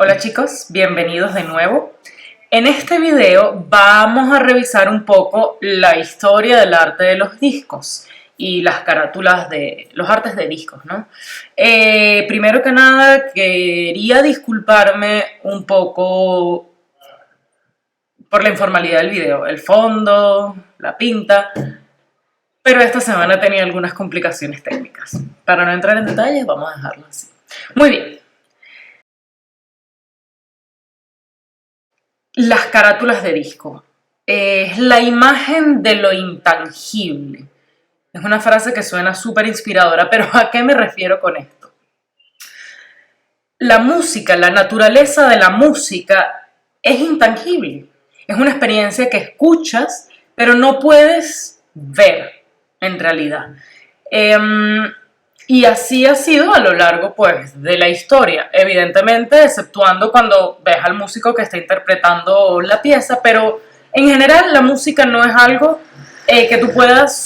Hola chicos, bienvenidos de nuevo. En este video vamos a revisar un poco la historia del arte de los discos y las carátulas de los artes de discos, ¿no? Primero que nada, quería disculparme un poco por la informalidad del video, el fondo, la pinta, pero esta semana he tenido algunas complicaciones técnicas. Para no entrar en detalles, vamos a dejarlo así. Muy bien. Las carátulas de disco. Es la imagen de lo intangible. Es una frase que suena súper inspiradora, pero ¿a qué me refiero con esto? La música, la naturaleza de la música es intangible. Es una experiencia que escuchas, pero no puedes ver en realidad. Y así ha sido a lo largo, pues, de la historia, evidentemente, exceptuando cuando ves al músico que está interpretando la pieza, pero en general la música no es algo que tú puedas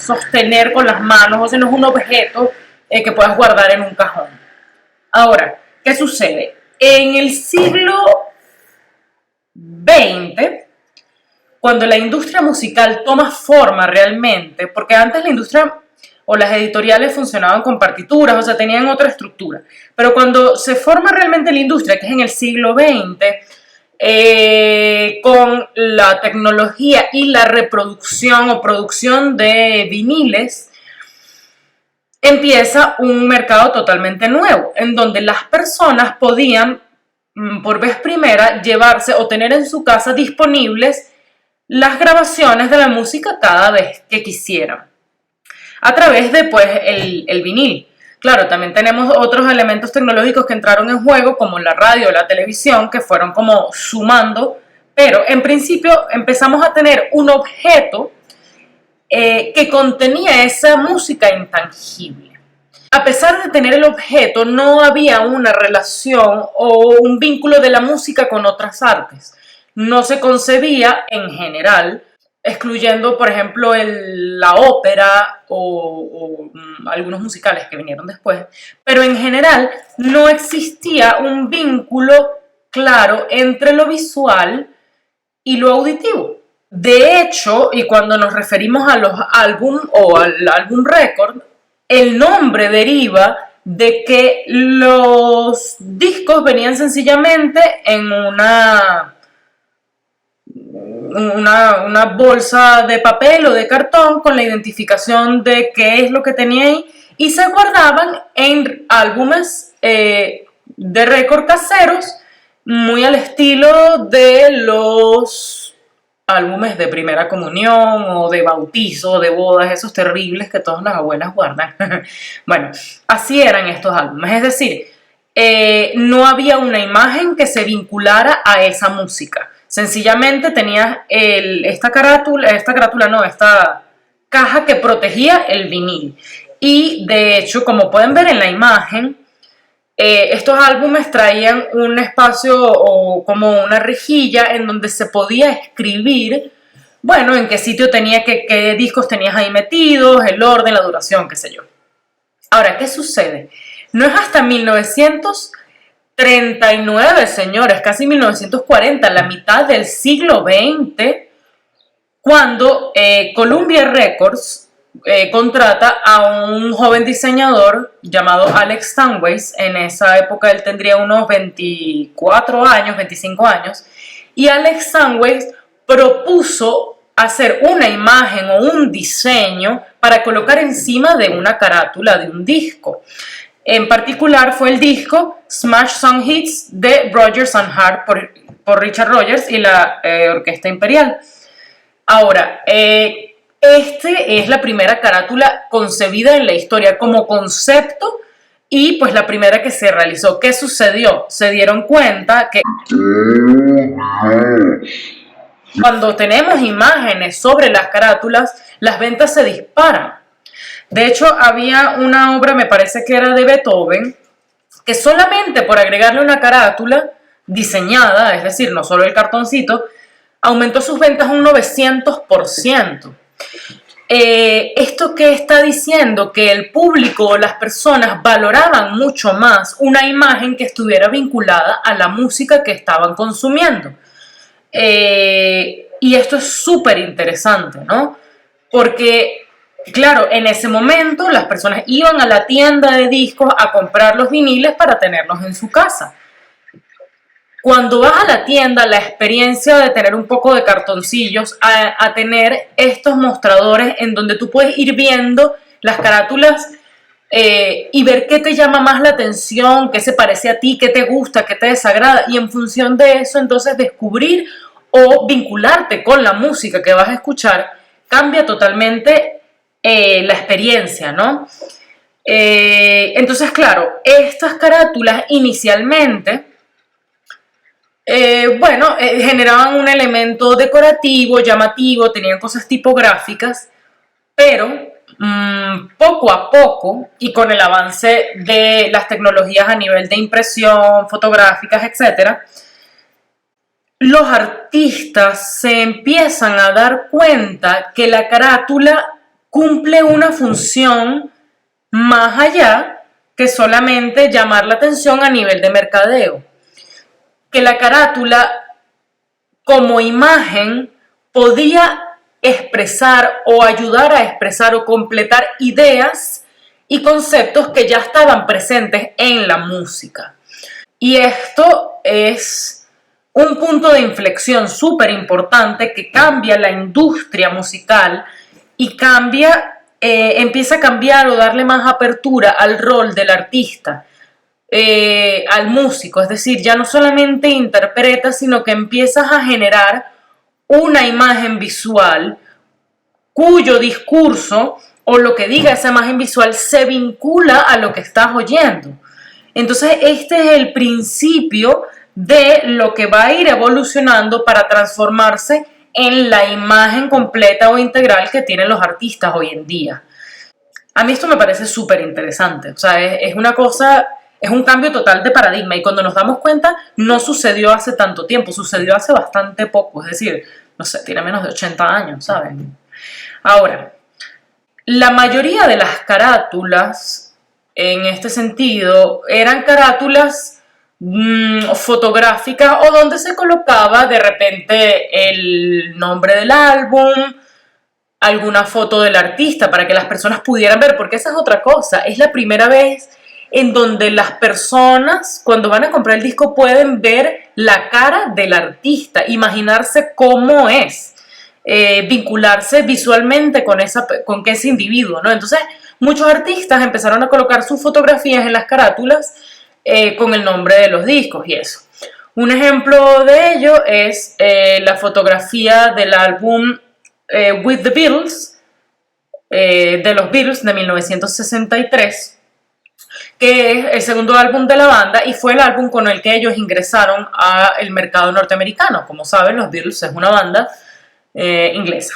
sostener con las manos, o sea, no es un objeto que puedas guardar en un cajón. Ahora, ¿qué sucede? En el siglo XX, cuando la industria musical toma forma realmente, porque antes la industria o las editoriales funcionaban con partituras, o sea, tenían otra estructura. Pero cuando se forma realmente la industria, que es en el siglo XX, con la tecnología y la reproducción o producción de viniles, empieza un mercado totalmente nuevo, en donde las personas podían, por vez primera, llevarse o tener en su casa disponibles las grabaciones de la música cada vez que quisieran, a través de pues el vinil. Claro, también tenemos otros elementos tecnológicos que entraron en juego, como la radio o la televisión, que fueron como sumando, pero en principio empezamos a tener un objeto que contenía esa música intangible. A pesar de tener el objeto, no había una relación o un vínculo de la música con otras artes. No se concebía en general, excluyendo, por ejemplo, la ópera o algunos musicales que vinieron después, pero en general no existía un vínculo claro entre lo visual y lo auditivo. De hecho, y cuando nos referimos a los álbum o al álbum récord, el nombre deriva de que los discos venían sencillamente en una bolsa de papel o de cartón con la identificación de qué es lo que tenía ahí y se guardaban en álbumes de récord caseros, muy al estilo de los álbumes de primera comunión o de bautizo, de bodas, esos terribles que todas las abuelas guardan. Bueno, así eran estos álbumes, es decir, no había una imagen que se vinculara a esa música. Sencillamente tenías esta caja que protegía el vinil. Y de hecho, como pueden ver en la imagen, estos álbumes traían un espacio o como una rejilla en donde se podía escribir, bueno, en qué sitio qué discos tenías ahí metidos, el orden, la duración, qué sé yo. Ahora, ¿qué sucede? No es hasta 1939, señores, casi 1940, la mitad del siglo XX, cuando Columbia Records contrata a un joven diseñador llamado Alex Stanways. En esa época él tendría unos 24 años, 25 años, y Alex Stanways propuso hacer una imagen o un diseño para colocar encima de una carátula de un disco. En particular fue el disco Smash Song Hits de Rodgers and Hart por Richard Rodgers y la Orquesta Imperial. Ahora, es la primera carátula concebida en la historia como concepto y pues la primera que se realizó. ¿Qué sucedió? Se dieron cuenta que cuando tenemos imágenes sobre las carátulas, las ventas se disparan. De hecho, había una obra, me parece que era de Beethoven, que solamente por agregarle una carátula diseñada, es decir, no solo el cartoncito, aumentó sus ventas un 900%. Esto que está diciendo que el público o las personas valoraban mucho más una imagen que estuviera vinculada a la música que estaban consumiendo. Y esto es súper interesante, ¿no? Porque, claro, en ese momento las personas iban a la tienda de discos a comprar los viniles para tenerlos en su casa. Cuando vas a la tienda, la experiencia de tener un poco de cartoncillos a tener estos mostradores en donde tú puedes ir viendo las carátulas y ver qué te llama más la atención, qué se parece a ti, qué te gusta, qué te desagrada, y en función de eso entonces descubrir o vincularte con la música que vas a escuchar, cambia totalmente la experiencia, ¿no? Entonces, claro, estas carátulas inicialmente generaban un elemento decorativo, llamativo, tenían cosas tipográficas, pero poco a poco, y con el avance de las tecnologías a nivel de impresión, fotográficas, etc., los artistas se empiezan a dar cuenta que la carátula cumple una función más allá que solamente llamar la atención a nivel de mercadeo. Que la carátula como imagen podía expresar o ayudar a expresar o completar ideas y conceptos que ya estaban presentes en la música. Y esto es un punto de inflexión súper importante que cambia la industria musical y empieza a cambiar o darle más apertura al rol del artista. Al músico, es decir, ya no solamente interpretas, sino que empiezas a generar una imagen visual cuyo discurso o lo que diga esa imagen visual se vincula a lo que estás oyendo. Entonces este es el principio de lo que va a ir evolucionando para transformarse en la imagen completa o integral que tienen los artistas hoy en día. A mí esto me parece súper interesante, o sea, es una cosa... Es un cambio total de paradigma y cuando nos damos cuenta no sucedió hace tanto tiempo, sucedió hace bastante poco, es decir, no sé, tiene menos de 80 años, ¿saben? Ahora, la mayoría de las carátulas en este sentido eran carátulas fotográficas o donde se colocaba de repente el nombre del álbum, alguna foto del artista para que las personas pudieran ver, porque esa es otra cosa, es la primera vez en donde las personas cuando van a comprar el disco pueden ver la cara del artista, imaginarse cómo es, vincularse visualmente con ese individuo, ¿no? Entonces muchos artistas empezaron a colocar sus fotografías en las carátulas con el nombre de los discos y eso. Un ejemplo de ello es la fotografía del álbum With the Beatles, de los Beatles de 1963, que es el segundo álbum de la banda y fue el álbum con el que ellos ingresaron al mercado norteamericano. Como saben, los Beatles es una banda inglesa.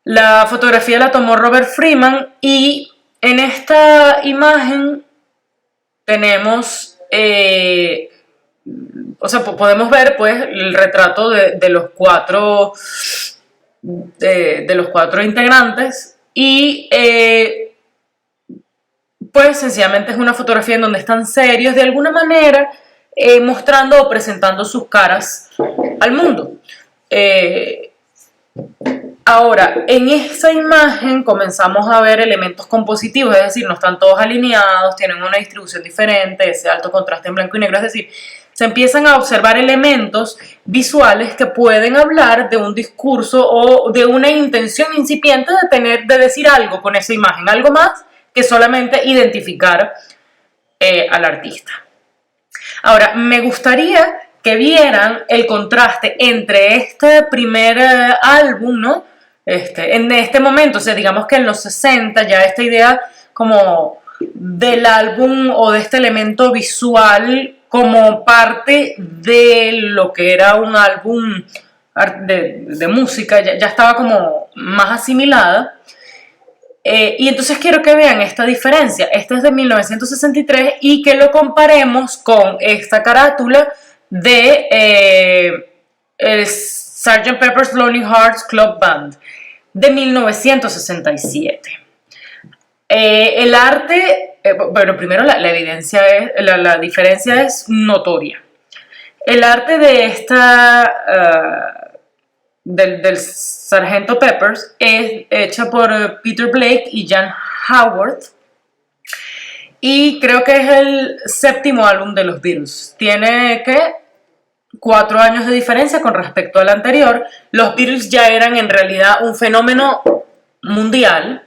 La fotografía la tomó Robert Freeman y en esta imagen tenemos, podemos ver pues el retrato de los cuatro integrantes y pues sencillamente es una fotografía en donde están serios de alguna manera, mostrando o presentando sus caras al mundo. Ahora, en esa imagen comenzamos a ver elementos compositivos, es decir, no están todos alineados, tienen una distribución diferente, ese alto contraste en blanco y negro, es decir, se empiezan a observar elementos visuales que pueden hablar de un discurso o de una intención incipiente de decir algo con esa imagen, algo más que solamente identificar al artista. Ahora, me gustaría que vieran el contraste entre este primer álbum, ¿no? En este momento, o sea, digamos que en los 60 ya esta idea como del álbum o de este elemento visual como parte de lo que era un álbum de música ya estaba como más asimilada. Y entonces quiero que vean esta diferencia. Este es de 1963 y que lo comparemos con esta carátula de el Sgt. Pepper's Lonely Hearts Club Band. de 1967. El arte, bueno, primero la evidencia es, la diferencia es notoria. El arte de del Sargento Peppers es hecha por Peter Blake y Jan Howard, y creo que es el 7º álbum de los Beatles. Tiene 4 años de diferencia con respecto al anterior. Los Beatles ya eran en realidad un fenómeno mundial.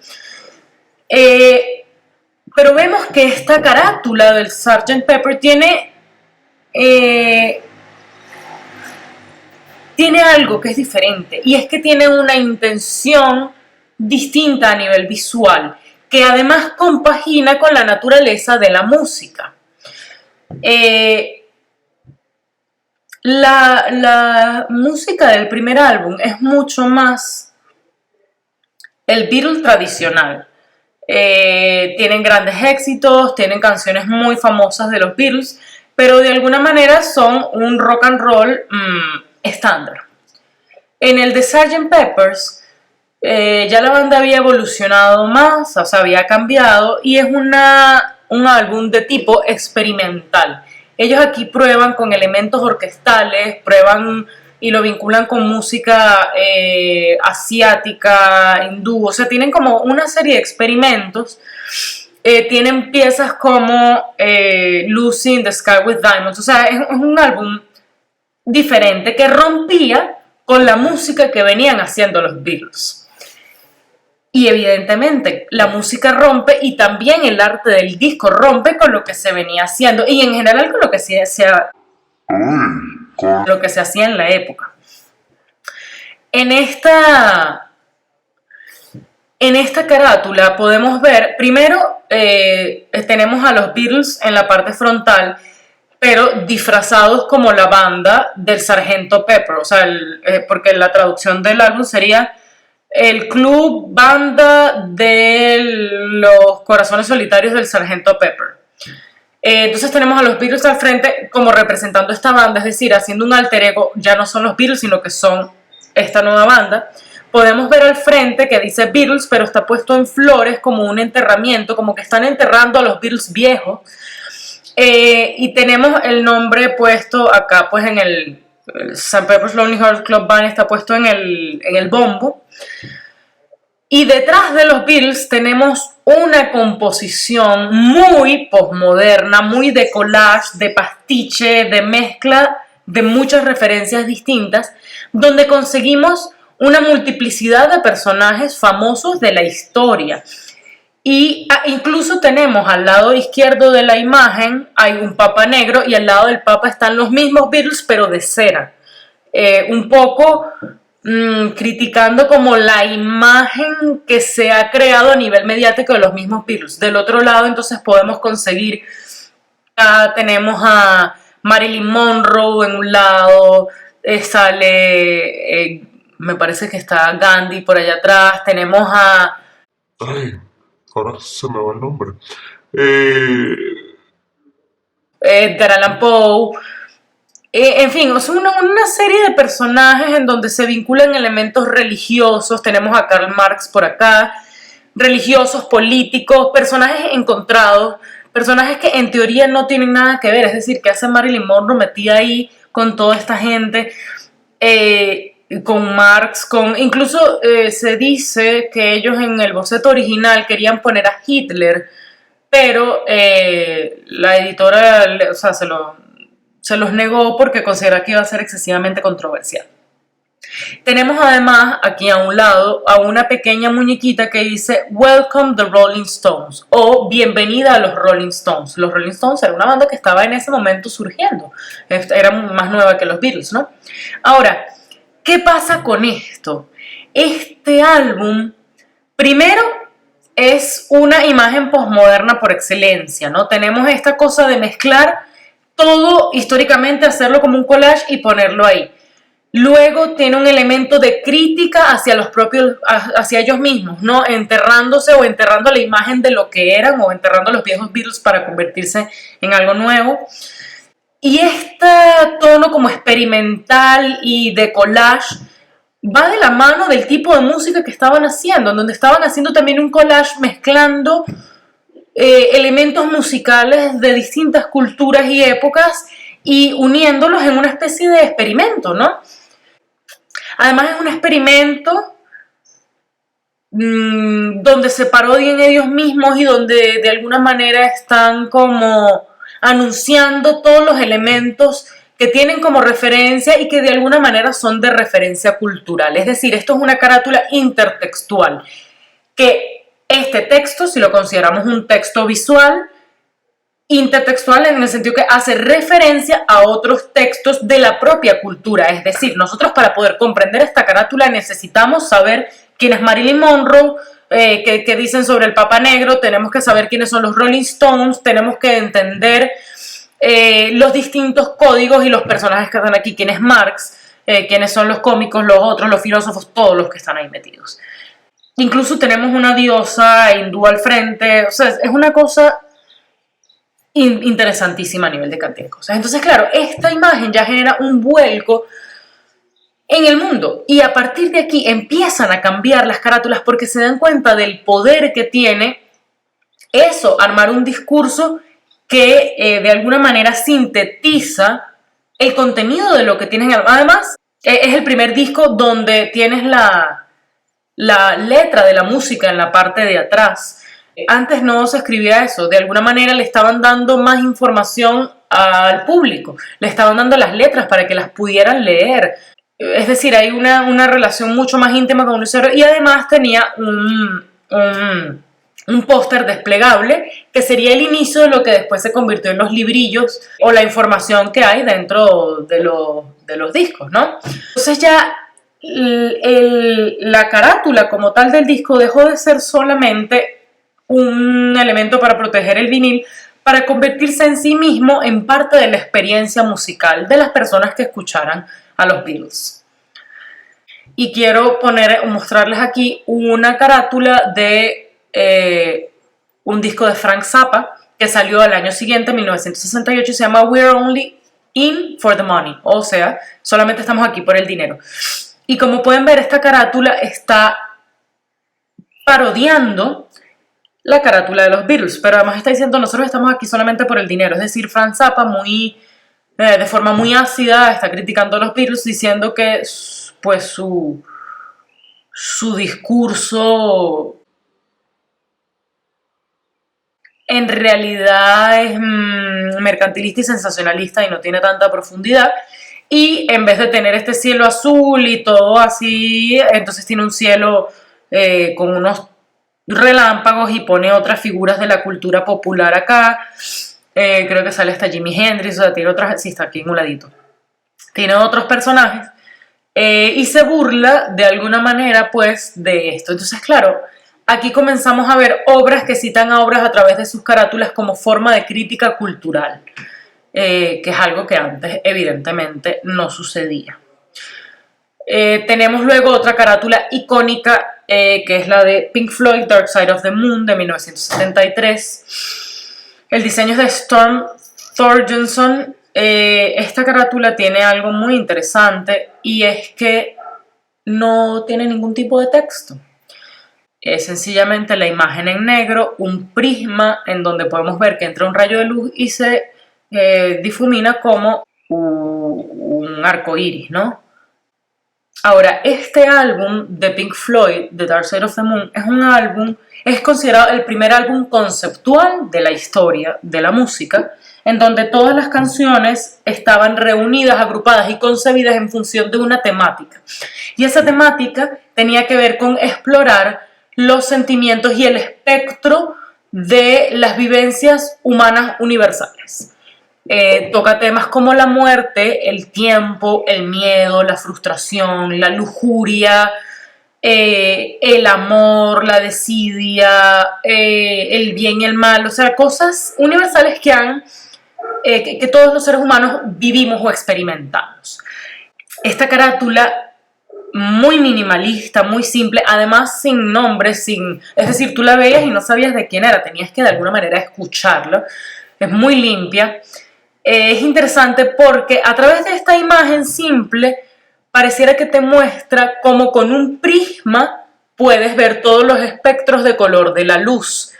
Pero vemos que esta carátula del Sgt. Pepper tiene algo que es diferente, y es que tiene una intención distinta a nivel visual, que además compagina con la naturaleza de la música. La música del primer álbum es mucho más el Beatles tradicional. Tienen grandes éxitos, tienen canciones muy famosas de los Beatles, pero de alguna manera son un rock and roll estándar. En el de Sgt. Peppers, ya la banda había evolucionado más, o sea, había cambiado, y es un álbum de tipo experimental. Ellos aquí prueban con elementos orquestales, prueban y lo vinculan con música asiática, hindú, o sea, tienen como una serie de experimentos. Tienen piezas como Lucy in the Sky with Diamonds, o sea, es un álbum diferente que rompía con la música que venían haciendo los Beatles. Y evidentemente la música rompe, y también el arte del disco rompe con lo que se venía haciendo, y en general con lo que se hacía en la época. En esta carátula podemos ver, primero tenemos a los Beatles en la parte frontal, pero disfrazados como la banda del Sargento Pepper, o sea, porque la traducción del álbum sería el club banda de los corazones solitarios del Sargento Pepper. Entonces tenemos a los Beatles al frente como representando esta banda, es decir, haciendo un alter ego. Ya no son los Beatles, sino que son esta nueva banda. Podemos ver al frente que dice Beatles, pero está puesto en flores como un enterramiento, como que están enterrando a los Beatles viejos. Y tenemos el nombre puesto acá, pues en el St. Pepper's Lonely Hearts Club Band está puesto en el bombo. Y detrás de los Beatles tenemos una composición muy postmoderna, muy de collage, de pastiche, de mezcla de muchas referencias distintas, donde conseguimos una multiplicidad de personajes famosos de la historia. Y incluso tenemos al lado izquierdo de la imagen hay un papa negro, y al lado del papa están los mismos Beatles pero de cera, un poco criticando como la imagen que se ha creado a nivel mediático de los mismos Beatles. Del otro lado entonces podemos conseguir, tenemos a Marilyn Monroe en un lado, sale me parece que está Gandhi por allá atrás, tenemos a... Ay, ahora se me va el nombre. Edgar Allan Poe. En fin, es una serie de personajes en donde se vinculan elementos religiosos. Tenemos a Karl Marx por acá, religiosos, políticos, personajes encontrados, personajes que en teoría no tienen nada que ver. Es decir, que hace Marilyn Monroe metida ahí con toda esta gente, con Marx, incluso se dice que ellos en el boceto original querían poner a Hitler, pero la editora, o sea, se los negó porque considera que iba a ser excesivamente controversial. Tenemos además aquí a un lado a una pequeña muñequita que dice Welcome the Rolling Stones, o Bienvenida a los Rolling Stones. Los Rolling Stones era una banda que estaba en ese momento surgiendo, era más nueva que los Beatles, ¿no? Ahora, ¿qué pasa con esto? Este álbum, primero, es una imagen posmoderna por excelencia, ¿no? Tenemos esta cosa de mezclar todo históricamente, hacerlo como un collage y ponerlo ahí. Luego tiene un elemento de crítica hacia ellos mismos, ¿no? Enterrándose o enterrando la imagen de lo que eran, o enterrando a los viejos Beatles para convertirse en algo nuevo. Y este tono como experimental y de collage va de la mano del tipo de música que estaban haciendo, en donde estaban haciendo también un collage mezclando elementos musicales de distintas culturas y épocas y uniéndolos en una especie de experimento, ¿no? Además es un experimento donde se parodian ellos mismos y donde de alguna manera están como anunciando todos los elementos que tienen como referencia y que de alguna manera son de referencia cultural. Es decir, esto es una carátula intertextual, que este texto, si lo consideramos un texto visual, intertextual en el sentido que hace referencia a otros textos de la propia cultura. Es decir, nosotros para poder comprender esta carátula necesitamos saber quién es Marilyn Monroe, qué dicen sobre el Papa Negro, tenemos que saber quiénes son los Rolling Stones, tenemos que entender los distintos códigos y los personajes que están aquí, quién es Marx, quiénes son los cómicos, los otros, los filósofos, todos los que están ahí metidos. Incluso tenemos una diosa hindú al frente, o sea, es una cosa interesantísima a nivel de cantidad de cosas. Entonces, claro, esta imagen ya genera un vuelco en el mundo y a partir de aquí empiezan a cambiar las carátulas porque se dan cuenta del poder que tiene eso, armar un discurso que de alguna manera sintetiza el contenido de lo que tienes. Además, es el primer disco donde tienes la letra de la música en la parte de atrás. Antes no se escribía eso, de alguna manera le estaban dando más información al público, le estaban dando las letras para que las pudieran leer. Es decir, hay una relación mucho más íntima con el usuario y además tenía un póster desplegable que sería el inicio de lo que después se convirtió en los librillos o la información que hay dentro de los discos, ¿no? Entonces ya la carátula como tal del disco dejó de ser solamente un elemento para proteger el vinil, para convertirse en sí mismo en parte de la experiencia musical de las personas que escucharan a los Beatles. Y quiero mostrarles aquí una carátula de un disco de Frank Zappa que salió al año siguiente, 1968, y se llama We're Only In For The Money, o sea, solamente estamos aquí por el dinero. Y como pueden ver, esta carátula está parodiando la carátula de los Beatles, pero además está diciendo nosotros estamos aquí solamente por el dinero. Es decir, Frank Zappa de forma muy ácida está criticando a los Beatles diciendo que pues su discurso en realidad es mercantilista y sensacionalista y no tiene tanta profundidad, y en vez de tener este cielo azul y todo así, entonces tiene un cielo con unos relámpagos y pone otras figuras de la cultura popular acá. Creo que sale hasta Jimi Hendrix, o sea, tiene otras, sí, está aquí en un ladito. Tiene otros personajes y se burla de alguna manera pues de esto. Entonces, claro, aquí comenzamos a ver obras que citan a obras a través de sus carátulas como forma de crítica cultural, que es algo que antes evidentemente no sucedía. Tenemos luego otra carátula icónica que es la de Pink Floyd, Dark Side of the Moon, de 1973. El diseño es de Storm Thorgerson. Esta carátula tiene algo muy interesante y es que no tiene ningún tipo de texto. Es sencillamente la imagen en negro, un prisma en donde podemos ver que entra un rayo de luz y se difumina como un arco iris, ¿no? Ahora, este álbum de Pink Floyd, The Dark Side of the Moon, es considerado el primer álbum conceptual de la historia de la música, en donde todas las canciones estaban reunidas, agrupadas y concebidas en función de una temática. Y esa temática tenía que ver con explorar los sentimientos y el espectro de las vivencias humanas universales. Toca temas como la muerte, el tiempo, el miedo, la frustración, la lujuria, el amor, la desidia, el bien y el mal, o sea, cosas universales que todos los seres humanos vivimos o experimentamos. Esta carátula muy minimalista, muy simple, además sin nombre, es decir, tú la veías y no sabías de quién era, tenías que de alguna manera escucharla, es muy limpia. Es interesante porque a través de esta imagen simple pareciera que te muestra cómo con un prisma puedes ver todos los espectros de color de la luz,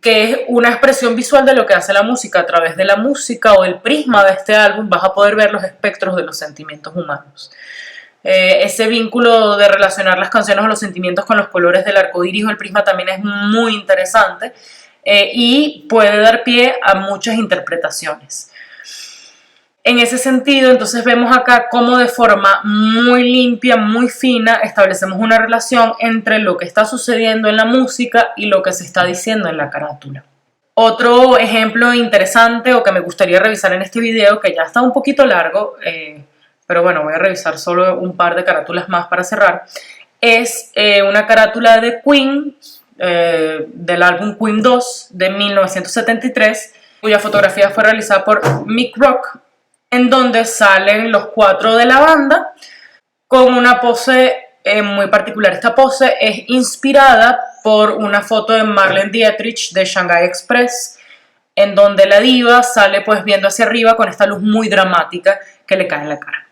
que es una expresión visual de lo que hace la música. A través de la música o el prisma de este álbum vas a poder ver los espectros de los sentimientos humanos. Ese vínculo de relacionar las canciones o los sentimientos con los colores del arco iris o el prisma también es muy interesante y puede dar pie a muchas interpretaciones. En ese sentido, entonces vemos acá cómo de forma muy limpia, muy fina, establecemos una relación entre lo que está sucediendo en la música y lo que se está diciendo en la carátula. Otro ejemplo interesante o que me gustaría revisar en este video, que ya está un poquito largo, pero bueno, voy a revisar solo un par de carátulas más para cerrar, es una carátula de Queen, del álbum Queen 2 de 1973, cuya fotografía fue realizada por Mick Rock, en donde salen los 4 de la banda con una pose muy particular. Esta pose es inspirada por una foto de Marlene Dietrich de Shanghai Express, en donde la diva sale pues viendo hacia arriba con esta luz muy dramática que le cae en la cara.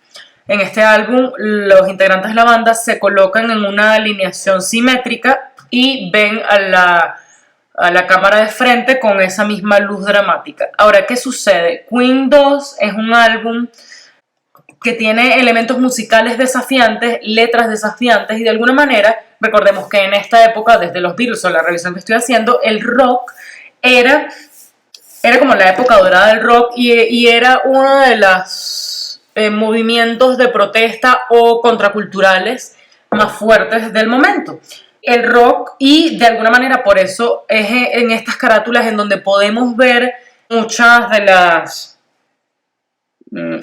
En este álbum, los integrantes de la banda se colocan en una alineación simétrica y ven a la cámara de frente con esa misma luz dramática. Ahora, ¿qué sucede? Queen 2 es un álbum que tiene elementos musicales desafiantes, letras desafiantes y de alguna manera, recordemos que en esta época, desde los Beatles o la revisión que estoy haciendo, el rock era como la época dorada del rock y era uno de los movimientos de protesta o contraculturales más fuertes del momento. El rock, y de alguna manera por eso es en estas carátulas en donde podemos ver muchas de las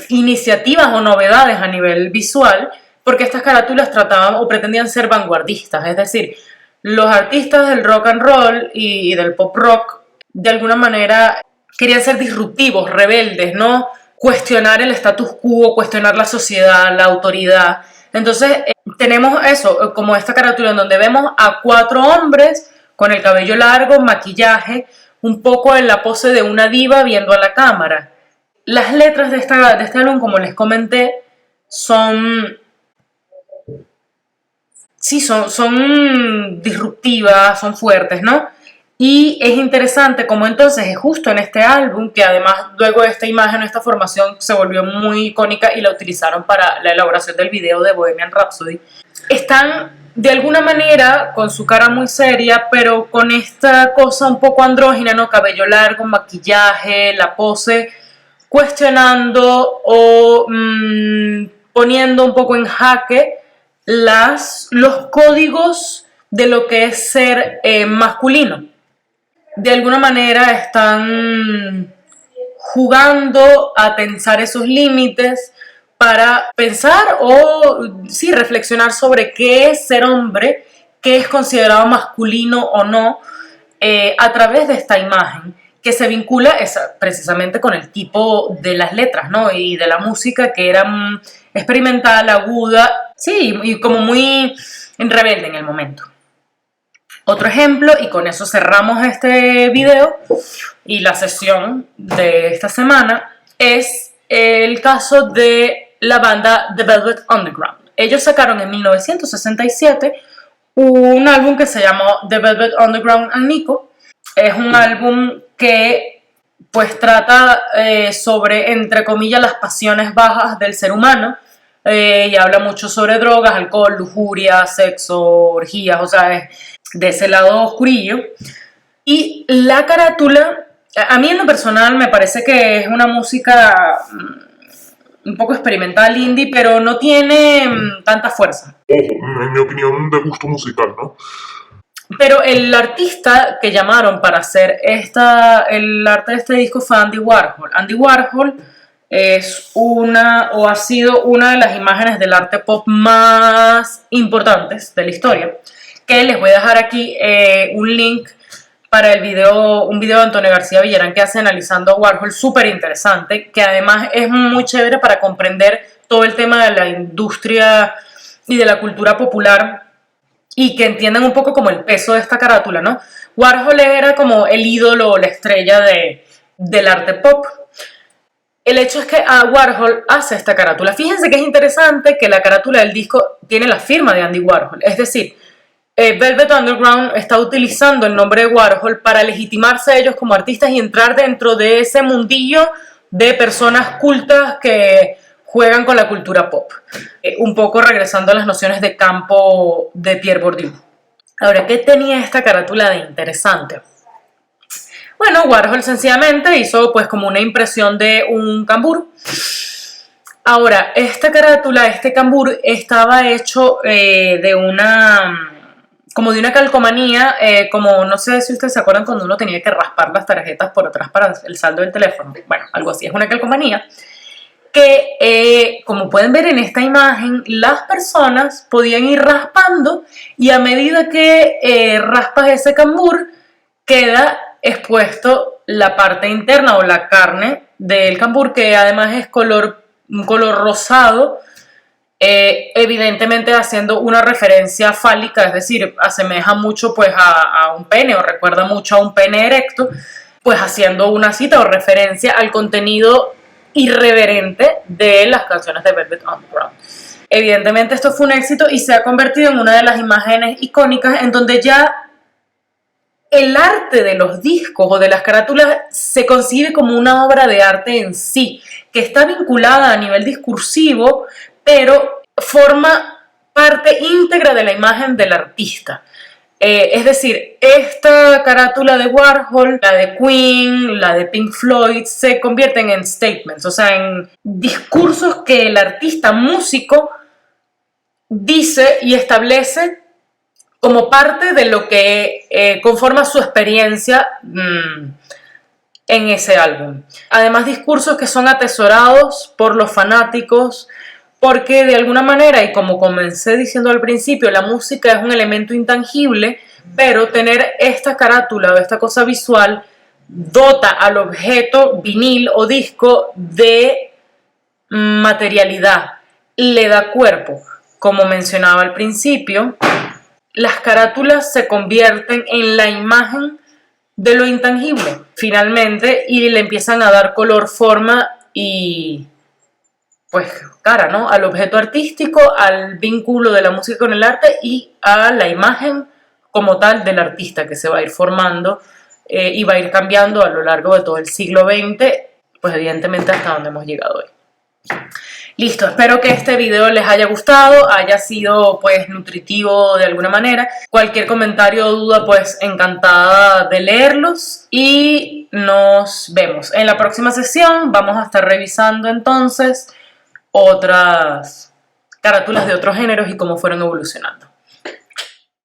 iniciativas o novedades a nivel visual, porque estas carátulas trataban o pretendían ser vanguardistas, es decir, los artistas del rock and roll y del pop rock de alguna manera querían ser disruptivos, rebeldes, ¿no? Cuestionar el status quo, cuestionar la sociedad, la autoridad. Entonces tenemos eso, como esta carátula en donde vemos a 4 hombres con el cabello largo, maquillaje, un poco en la pose de una diva viendo a la cámara. Las letras de este álbum, como les comenté, son disruptivas, son fuertes, ¿no? Y es interesante como entonces es justo en este álbum, que además luego de esta imagen, esta formación se volvió muy icónica y la utilizaron para la elaboración del video de Bohemian Rhapsody, están de alguna manera con su cara muy seria, pero con esta cosa un poco andrógina, ¿no? Cabello largo, maquillaje, la pose, cuestionando o poniendo un poco en jaque los códigos de lo que es ser masculino. De alguna manera están jugando a tensar esos límites para pensar o sí, reflexionar sobre qué es ser hombre, qué es considerado masculino o no, a través de esta imagen que se vincula precisamente con el tipo de las letras, ¿no? Y de la música, que era experimental, aguda, sí, y como muy rebelde en el momento. Otro ejemplo, y con eso cerramos este video y la sesión de esta semana, es el caso de la banda The Velvet Underground. Ellos sacaron en 1967 un álbum que se llamó The Velvet Underground and Nico. Es un álbum que pues trata sobre, entre comillas, las pasiones bajas del ser humano, y habla mucho sobre drogas, alcohol, lujuria, sexo, orgías, o sea, de ese lado oscurillo. Y la carátula, a mí en lo personal me parece que es una música un poco experimental, indie, pero no tiene tanta fuerza. Ojo, en mi opinión, de gusto musical, ¿no? Pero el artista que llamaron para hacer el arte de este disco fue Andy Warhol. Andy Warhol es ha sido una de las imágenes del arte pop más importantes de la historia, que les voy a dejar aquí un link para un video de Antonio García Villarán que hace analizando a Warhol, súper interesante, que además es muy chévere para comprender todo el tema de la industria y de la cultura popular y que entiendan un poco como el peso de esta carátula, ¿no? Warhol era como el ídolo o la estrella del arte pop. El hecho es que Warhol hace esta carátula. Fíjense que es interesante que la carátula del disco tiene la firma de Andy Warhol. Es decir, Velvet Underground está utilizando el nombre de Warhol para legitimarse ellos como artistas y entrar dentro de ese mundillo de personas cultas que juegan con la cultura pop. Un poco regresando a las nociones de campo de Pierre Bourdieu. Ahora, ¿qué tenía esta carátula de interesante? Bueno, Warhol sencillamente hizo pues como una impresión de un cambur. Ahora, esta carátula, este cambur, estaba hecho de una calcomanía, como no sé si ustedes se acuerdan cuando uno tenía que raspar las tarjetas por atrás para el saldo del teléfono. Bueno, algo así, es una calcomanía que, como pueden ver en esta imagen, las personas podían ir raspando y a medida que raspas ese cambur, queda expuesto la parte interna o la carne del cambur, que además es un color rosado, evidentemente haciendo una referencia fálica, es decir, asemeja mucho pues a un pene o recuerda mucho a un pene erecto, pues haciendo una cita o referencia al contenido irreverente de las canciones de Velvet Underground. Evidentemente esto fue un éxito y se ha convertido en una de las imágenes icónicas en donde ya el arte de los discos o de las carátulas se concibe como una obra de arte en sí, que está vinculada a nivel discursivo, pero forma parte íntegra de la imagen del artista. Es decir, esta carátula de Warhol, la de Queen, la de Pink Floyd, se convierten en statements, o sea, en discursos que el artista músico dice y establece como parte de lo que conforma su experiencia en ese álbum. Además, discursos que son atesorados por los fanáticos, porque de alguna manera, y como comencé diciendo al principio, la música es un elemento intangible, pero tener esta carátula o esta cosa visual dota al objeto vinil o disco de materialidad, le da cuerpo. Como mencionaba al principio, las carátulas se convierten en la imagen de lo intangible, finalmente, y le empiezan a dar color, forma y, pues, cara, ¿no? Al objeto artístico, al vínculo de la música con el arte y a la imagen como tal del artista que se va a ir formando y va a ir cambiando a lo largo de todo el siglo XX, pues evidentemente hasta donde hemos llegado hoy. Listo, espero que este video les haya gustado, haya sido pues nutritivo de alguna manera. Cualquier comentario o duda pues encantada de leerlos y nos vemos. En la próxima sesión vamos a estar revisando entonces otras carátulas de otros géneros y cómo fueron evolucionando.